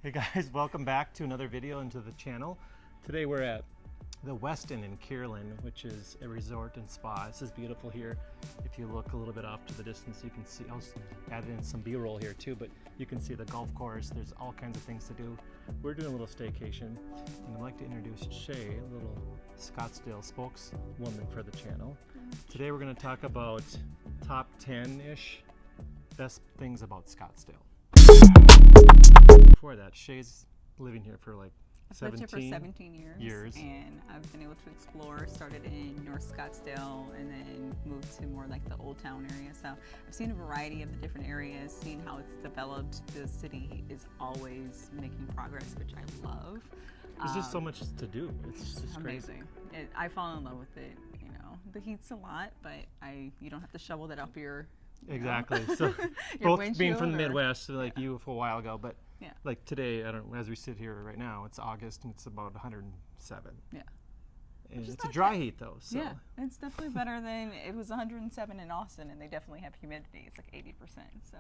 Hey guys, welcome back to another video into the channel. Today we're at the Westin in Kierland, which is a resort and spa. This is beautiful here. If you look a little bit off to the distance, you can see, I'll add in some B-roll here too, but you can see the golf course. There's all kinds of things to do. We're doing a little staycation, and I'd like to introduce Shea, a little Scottsdale spokeswoman for the channel. Today we're going to talk about top 10-ish best things about Scottsdale. Before that, Shea's living here for like I've lived here for 17 years, and I've been able to explore. Started in North Scottsdale and then moved to more like the Old Town area. So I've seen a variety of the different areas, seen how it's developed. The city is always making progress, which I love. There's just so much to do. It's just amazing. Crazy. I fall in love with it. You know, the heat's a lot, but you don't have to shovel that up your exactly. So both being from the Midwest, like you for a while ago, but yeah. Like today, as we sit here right now, it's August and it's about 107. Yeah. And it's a dry heat though. So. Yeah, it's definitely better than it was 107 in Austin, and they definitely have humidity. It's like 80%. So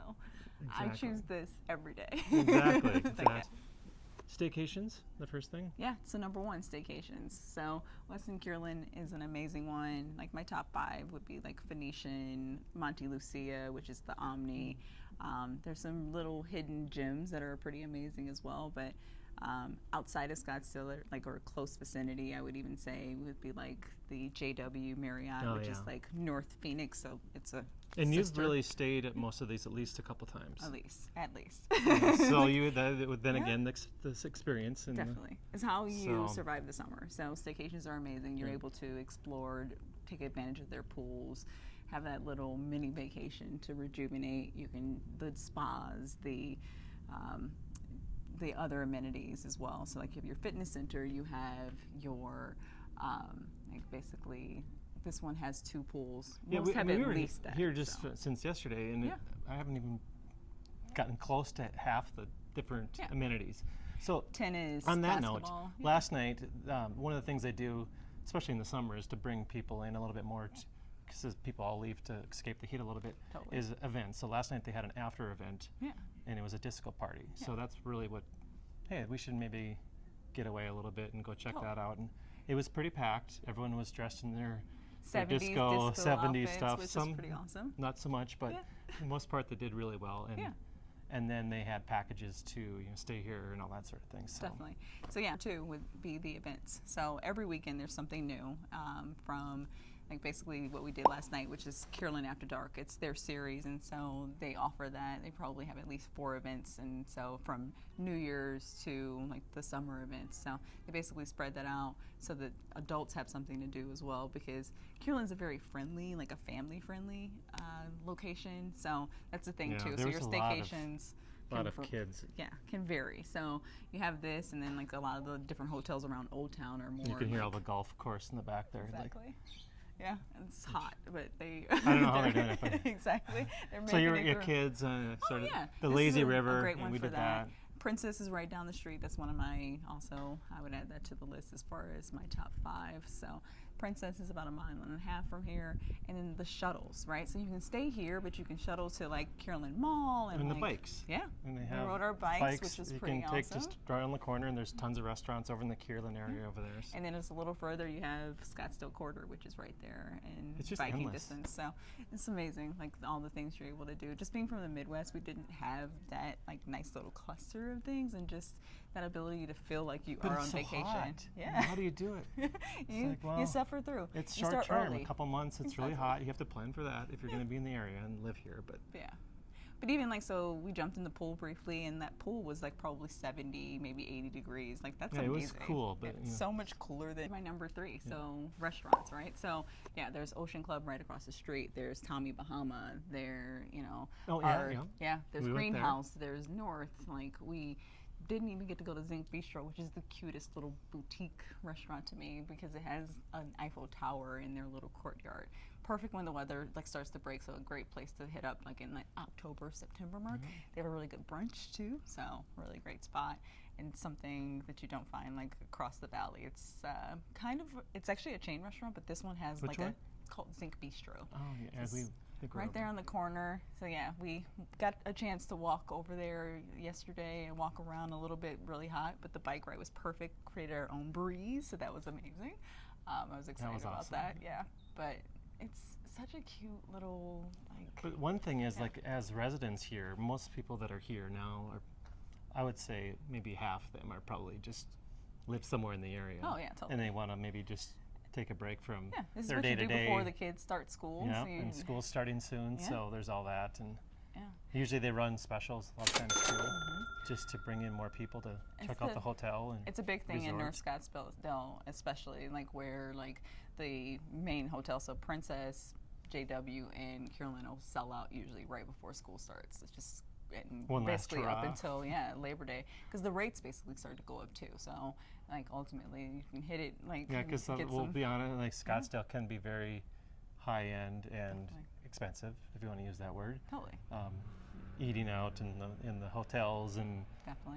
exactly. I choose this every day. Exactly. Staycations, the first thing? Yeah, so number one, Staycations. So Westin Kierland is an amazing one. Like my top 5 would be like Phoenician, Monte Lucia, which is the Omni. There's some little hidden gems that are pretty amazing as well, but outside of Scottsdale, or close vicinity, I would even say would be like the JW Marriott, which is like North Phoenix, so it's a And you've really stayed at most of these at least a couple times. At least. So you then again this experience and definitely is how you survive the summer. So Staycations are amazing. You're able to explore, take advantage of their pools, have that little mini vacation to rejuvenate. You can the spas, the other amenities as well. So like you have your fitness center, you have your like basically this one has 2 pools. Yeah, Most have we at were least that. Here just since yesterday, and I haven't even gotten close to half the different amenities. So tennis, on that basketball, note, last night one of the things they do, especially in the summer, is to bring people in a little bit more. Because people all leave to escape the heat a little bit, is events. So last night they had an after event, and it was a disco party. Yeah. So that's really what, hey, we should maybe get away a little bit and go check that out. And it was pretty packed. Everyone was dressed in their 70s 70s stuff. Which is pretty awesome. Not so much, but for the most part they did really well. And then they had packages to stay here and all that sort of thing. So. Definitely. So yeah, 2 would be the events. So every weekend there's something new from like basically what we did last night, which is Kierland After Dark. It's their series, and so they offer that. They probably have at least 4 events, and so from New Year's to like the summer events. So they basically spread that out so that adults have something to do as well, because Kierland's a very friendly, like a family-friendly location. So that's the thing too. So your staycations. A lot of kids. Yeah, can vary. So you have this, and then like a lot of the different hotels around Old Town are more. You can hear all the golf course in the back there. Exactly. Yeah, it's hot, but they. I don't know how they're doing it. But exactly. They're so your kids, sort of the Lazy River, great one and we for did that. Princess is right down the street. That's one of my, also, I would add that to the list as far as my top 5. So Princess is about 1.5 miles from here, and then the shuttles, right? So you can stay here, but you can shuttle to like Kierland Mall and the like, bikes. Yeah, and they we rode our bikes, which is pretty awesome. You can take just right on the corner, and there's tons of restaurants over in the Kierland area over there. So. And then it's a little further, you have Scottsdale Quarter, which is right there, and it's just biking endless. Distance. So it's amazing, like all the things you're able to do. Just being from the Midwest, we didn't have that like nice little cluster of things, and just that ability to feel like you are on vacation. Hot. Yeah. How do you do it? You suffer through. It's short term, a couple months. It's really hot. You have to plan for that if you're going to be in the area and live here. But yeah. But even like, so we jumped in the pool briefly, and that pool was like probably 70, maybe 80 degrees. Like that's amazing. It was cool, but it's so much cooler than my number 3. So restaurants, right? So yeah, there's Ocean Club right across the street. There's Tommy Bahama. There, there's Greenhouse. There's North. Like we didn't even get to go to Zinc Bistro, which is the cutest little boutique restaurant to me, because it has an Eiffel Tower in their little courtyard. Perfect when the weather like starts to break, so a great place to hit up like in like October, September mark. They have a really good brunch too, so really great spot, and something that you don't find like across the valley. It's it's actually a chain restaurant, but this one has it's called Zinc Bistro. Oh yeah, right there on the corner. So yeah, we got a chance to walk over there yesterday and walk around a little bit, really hot, but the bike ride was perfect, created our own breeze, so that was amazing. I was excited about that, yeah. But it's such a cute little, like... But one thing is, like, as residents here, most people that are here now are, I would say maybe half of them are probably just live somewhere in the area. Oh yeah, totally. And they want to maybe just take a break from this their is what day-to-day. You do before the kids start school. Yeah, so and school's starting soon, so there's all that. And yeah. Usually they run specials a lot of times too, just to bring in more people to check out the hotel. And it's a big thing resort. in North Scottsdale, especially like where like the main hotel, so Princess, JW, and Carolyn will sell out usually right before school starts. It's just basically up until Labor Day, because the rates basically start to go up too. So like ultimately you can hit it like because we'll be honest, like Scottsdale can be very high end and expensive, if you want to use that word. Totally. Eating out in the hotels and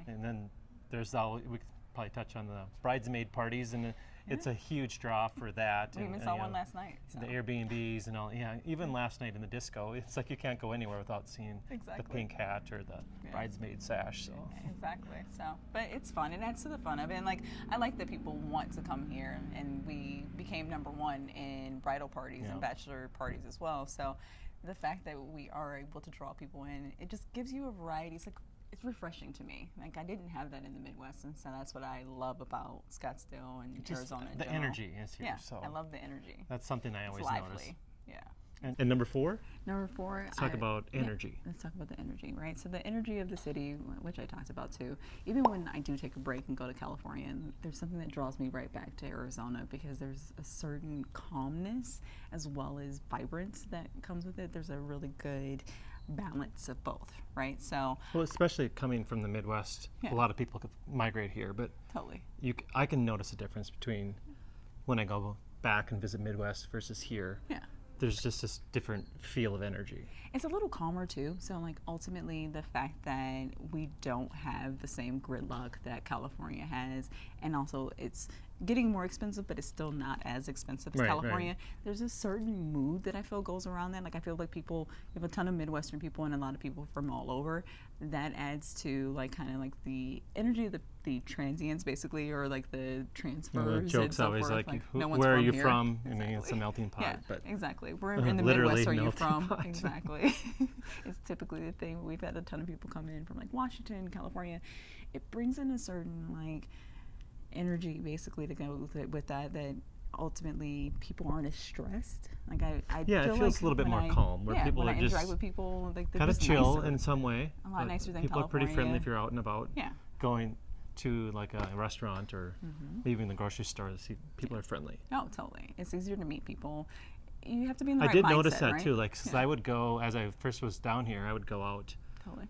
then there's we could probably touch on the bridesmaid parties, and it's a huge draw for that. We even saw one last night. So. The Airbnbs and all. Yeah, even last night in the disco, it's like you can't go anywhere without seeing the pink hat or the bridesmaid sash. So exactly. So, but it's fun. It adds to the fun of it. And like, I like that people want to come here, and we became #1 in bridal parties and bachelor parties as well. So, the fact that we are able to draw people in, it just gives you a variety. It's like, it's refreshing to me. Like, I didn't have that in the Midwest, and so that's what I love about Scottsdale and Arizona in general. The energy is here. Yeah, so I love the energy. That's something I always notice. Yeah. And number 4? Number 4. Let's talk about energy. Let's talk about the energy, right? So the energy of the city, which I talked about too. Even when I do take a break and go to California, there's something that draws me right back to Arizona, because there's a certain calmness as well as vibrance that comes with it. There's a really good balance of both, right? So, well, especially coming from the Midwest, a lot of people could migrate here, but I can notice a difference between when I go back and visit Midwest versus here. Yeah. There's just this different feel of energy. It's a little calmer too. So like ultimately the fact that we don't have the same gridlock that California has, and also it's getting more expensive, but it's still not as expensive as California. Right. There's a certain mood that I feel goes around that. Like I feel like people, we have a ton of Midwestern people and a lot of people from all over. That adds to like kind of like the energy of the transients basically, or like the transfers. The joke's always like where are you from? Exactly. I mean, it's a melting pot. Yeah, but exactly. We're in the Midwest. Where are you from? Pot. Exactly. It's typically the thing. We've had a ton of people come in from like Washington, California. It brings in a certain like energy basically to go with that ultimately people aren't as stressed. Like I feel it feels like a little bit more calm, where people are just interact with people, like kind of chill in some way. A lot nicer than people California. Are pretty friendly if you're out and about. Yeah. Going to like a restaurant or leaving the grocery store, people are friendly. Oh, totally. It's easier to meet people. You have to be in the right mindset, I did notice that right? too. Like, cause I would go, as I first was down here, I would go out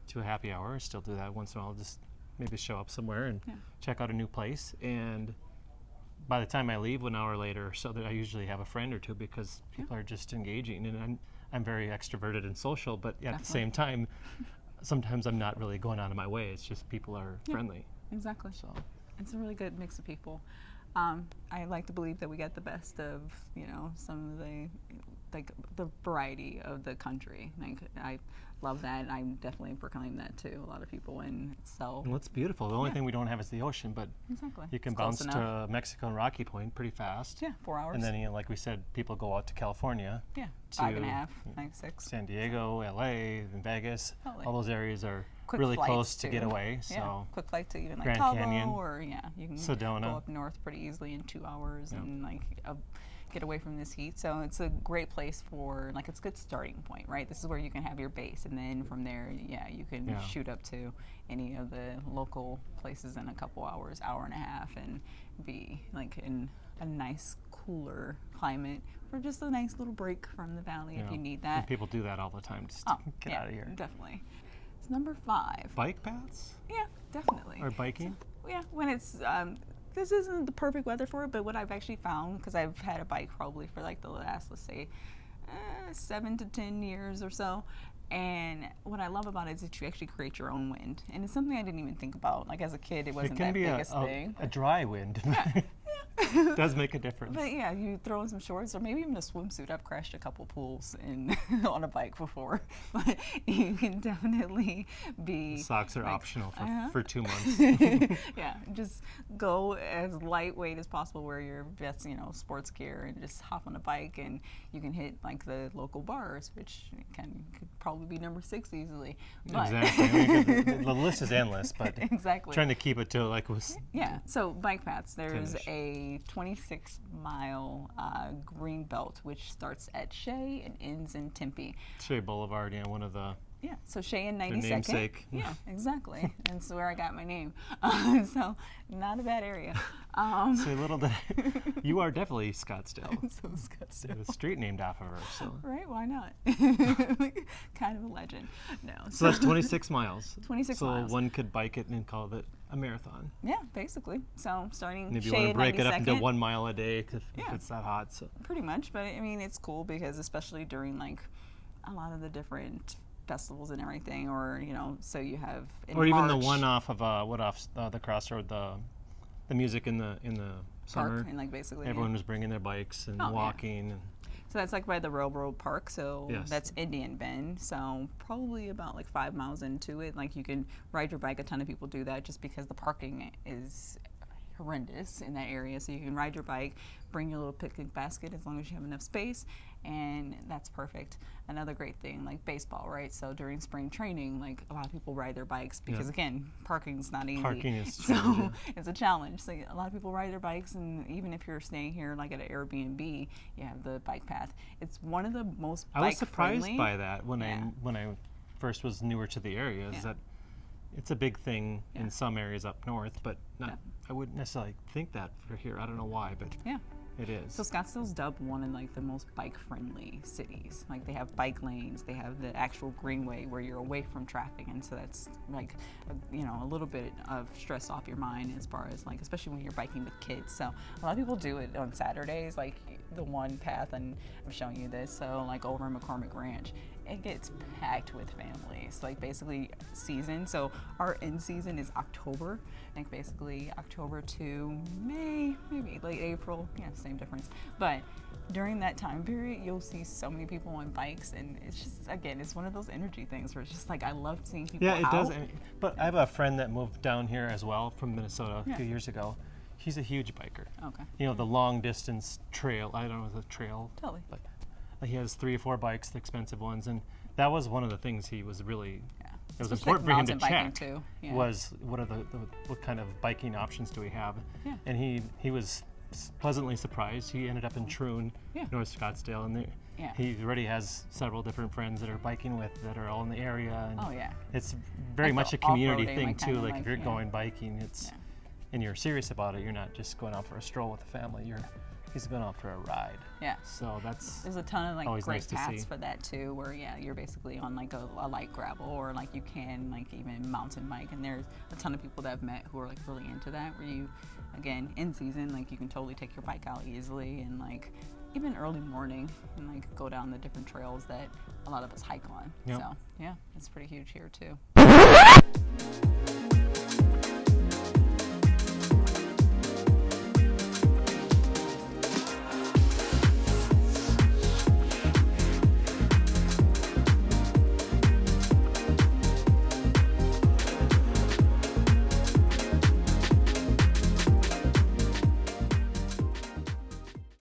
to a happy hour. I still do that once in a while. Just maybe show up somewhere and check out a new place. And by the time I leave, 1 hour later or so, that I usually have a friend or two, because people are just engaging. And I'm very extroverted and social, but at the same time, sometimes I'm not really going out of my way. It's just people are friendly. Exactly. So it's a really good mix of people. I like to believe that we get the best of, some of the variety of the country. Like, I love that. I definitely proclaim that to a lot of people. And so, well, it's beautiful. The only thing we don't have is the ocean, but you can bounce to Mexico and Rocky Point pretty fast. Yeah, 4 hours. And then, like we said, people go out to California. Yeah, 5.5, 6. San Diego, LA, and Vegas. Totally. All those areas are really close to get away. So quick flight to even like Grand Cabo, Canyon, or you can Sedona. go up north pretty easily in 2 hours and like get away from this heat. So it's a great place for, like, it's a good starting point, right? This is where you can have your base, and then from there, you can shoot up to any of the local places in a couple hours, hour and a half, and be like in a nice cooler climate for just a nice little break from the valley if you need that. And people do that all the time, just to get out of here. Definitely. It's number 5. Bike paths? Yeah, definitely. Or biking? So, when it's this isn't the perfect weather for it, but what I've actually found, because I've had a bike probably for like the last, let's say, 7 to 10 years or so, and what I love about it is that you actually create your own wind, and it's something I didn't even think about. Like as a kid, it wasn't that biggest thing. A dry wind. It does make a difference. But yeah, you throw in some shorts or maybe even a swimsuit. I've crashed a couple pools on a bike before, but you can definitely be. Socks are optional for 2 months. Yeah, just go as lightweight as possible. Wear your best, sports gear, and just hop on a bike, and you can hit like the local bars, which could probably be number 6 easily. But exactly. I mean, the list is endless, but exactly. Trying to keep it to like was. Yeah. So bike paths. There's a 26-mile green belt which starts at Shea and ends in Tempe. Shea Boulevard, one of the. Yeah, so Shea and 92nd. Namesake. Yeah, exactly. That's where I got my name. So not a bad area. So little did you are definitely Scottsdale. So Scottsdale. There's a street named after her. So. Right? Why not? Kind of a legend. No. So that's 26 miles. 26 miles. So one could bike it and call it a marathon. Yeah, basically. So starting and if you Shea want to break 92nd, it up into 1 mile a day if it's that hot. So. Pretty much, but I mean it's cool because especially during like a lot of the different festivals and everything, or so you have in or even March, the one off of the crossroad, the music in the summer, park, and like basically everyone was bringing their bikes and walking. Yeah. So that's like by the Railroad Park, so yes. That's Indian Bend, so probably about like 5 miles into it, like you can ride your bike. A ton of people do that just because the parking is horrendous in that area, so you can ride your bike, bring your little picnic basket as long as you have enough space, and that's perfect. Another great thing, like baseball, right? So during spring training, like a lot of people ride their bikes because again, parking's not easy. Parking is it's a challenge. So a lot of people ride their bikes, and even if you're staying here like at an Airbnb, you have the bike path. It's one of the most I was surprised friendly. by that when I first was newer to the area. Is that it's a big thing in some areas up north, but not. I wouldn't necessarily think that for here. I don't know why, but it is. So Scottsdale's dubbed one of like the most bike-friendly cities. Like they have bike lanes, they have the actual greenway where you're away from traffic, and so that's like a little bit of stress off your mind as far as like, especially when you're biking with kids. So a lot of people do it on Saturdays, like the one path, and I'm showing you this. So like over in McCormick Ranch, it gets packed with families, like basically season. So our end season is October, like basically October to May, maybe late April, same difference. But during that time period, you'll see so many people on bikes, and it's just, again, it's one of those energy things where it's just like, I love seeing people out. Yeah, it does. But I have a friend that moved down here as well from Minnesota a few years ago. He's a huge biker. Okay. The long distance trail, I don't know, the trail. Totally. But he has 3 or 4 bikes, the expensive ones, and that was one of the things he was really. It was important for him to check. Too. Yeah. Was what kind of biking options do we have? Yeah. And he was pleasantly surprised. He ended up in Troon, North Scottsdale, and he already has several different friends that are biking with that are all in the area. And it's very much a community thing too. Like if you're going biking, it's and you're serious about it. You're not just going out for a stroll with the family. He's going out for a ride. Yeah. So there's a ton of like great paths for that too, where you're basically on like a light gravel, or like you can like even mountain bike, and there's a ton of people that I've met who are like really into that, where you, again, in season, like you can totally take your bike out easily, and like even early morning, and like go down the different trails that a lot of us hike on. Yep. So it's pretty huge here too.